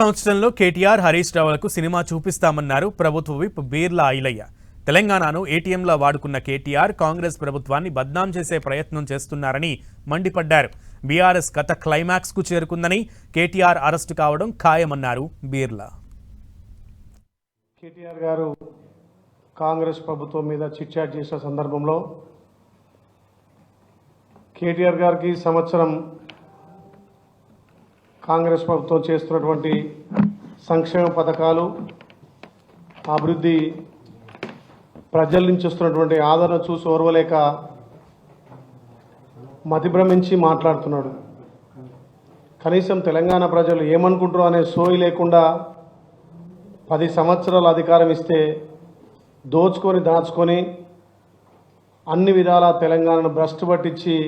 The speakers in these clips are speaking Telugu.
సంవత్సరంలో కేటీఆర్ హరీష్ రావులకు సినిమా చూపిస్తామన్నారు ప్రభుత్వ విప్ బీర్లా ఐలయ్య. తెలంగాణను ఏటీఎంలా వాడుకున్న కేటీఆర్ కాంగ్రెస్ ప్రభుత్వాన్ని బద్నాం చేసే ప్రయత్నం చేస్తున్నారని మండిపడ్డారు. బీఆర్ఎస్ కథ క్లైమాక్స్ కు చేరుకుందని, కేటీఆర్ అరెస్టు కావడం ఖాయమన్నారు బీర్లా. కేటీఆర్ గారు కాంగ్రెస్ ప్రభుత్వం మీద చిట్చాట్ చేసిన సందర్భంలో కేటీఆర్ గారికి సంవత్సరం కాంగ్రెస్ ప్రభుత్వం చేస్తున్నటువంటి సంక్షేమ పథకాలు, అభివృద్ధి, ప్రజల నుంచి వస్తున్నటువంటి ఆదరణ చూసి ఓర్వలేక మతిభ్రమించి మాట్లాడుతున్నాడు. కనీసం తెలంగాణ ప్రజలు ఏమనుకుంటారో అనే సోయి లేకుండా 10 సంవత్సరాల అధికారం ఇస్తే దోచుకొని దాచుకొని అన్ని విధాల తెలంగాణను భ్రష్టు పట్టించి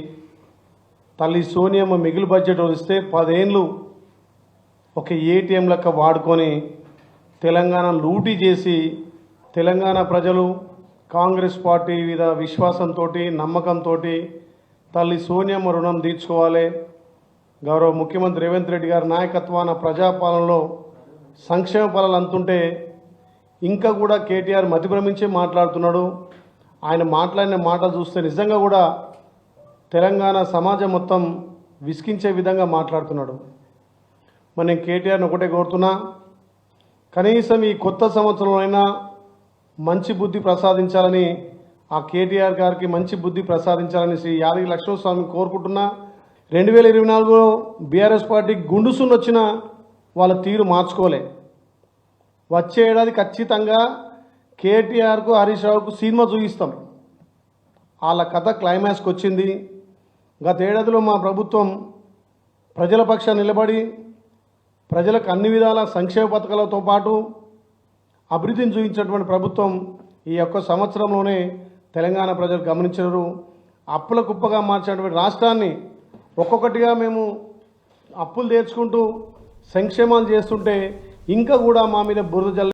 తల్లి సోనియమ్మ మిగులు బడ్జెట్ ఇస్తే 10 ఏళ్ళు ఒక ఏటీఎం లెక్క వాడుకొని తెలంగాణ లూటీ చేసి తెలంగాణ ప్రజలు కాంగ్రెస్ పార్టీ మీద విశ్వాసంతో, నమ్మకంతో తల్లి సోనియమ్మ రుణం తీర్చుకోవాలి, గౌరవ ముఖ్యమంత్రి రేవంత్ రెడ్డి గారి నాయకత్వాన ప్రజాపాలనలో సంక్షేమ ఫలాలు అంతుంటే ఇంకా కూడా కేటీఆర్ మతిభ్రమించే మాట్లాడుతున్నాడు. ఆయన మాట్లాడిన మాటలు చూస్తే నిజంగా కూడా తెలంగాణ సమాజం మొత్తం విసిగించే విధంగా మాట్లాడుతున్నాడు. మరి నేను కేటీఆర్ని ఒకటే కోరుతున్నా, కనీసం ఈ కొత్త సంవత్సరంలో మంచి బుద్ధి ప్రసాదించాలని, ఆ కేటీఆర్ గారికి మంచి బుద్ధి ప్రసాదించాలని శ్రీ యాదగిరి లక్ష్మణస్వామిని కోరుకుంటున్నా. 2024లో బీఆర్ఎస్ పార్టీకి గుండుసుని వచ్చిన వాళ్ళ తీరు మార్చుకోలే. వచ్చే ఏడాది ఖచ్చితంగా కేటీఆర్కు, హరీష్ రావుకు సినిమా చూపిస్తాం. వాళ్ళ కథ క్లైమాక్స్కి వచ్చింది. గత ఏడాదిలో మా ప్రభుత్వం ప్రజల పక్షాన నిలబడి ప్రజలకు అన్ని విధాల సంక్షేమ పథకాలతో పాటు అభివృద్ధిని చూపించినటువంటి ప్రభుత్వం ఈ ఒక్క సంవత్సరంలోనే తెలంగాణ ప్రజలు గమనించారు. అప్పుల కుప్పగా మార్చినటువంటి రాష్ట్రాన్ని ఒక్కొక్కటిగా మేము అప్పులు తీర్చుకుంటూ సంక్షేమాలు చేస్తుంటే ఇంకా కూడా మా మీద బురద జల్ల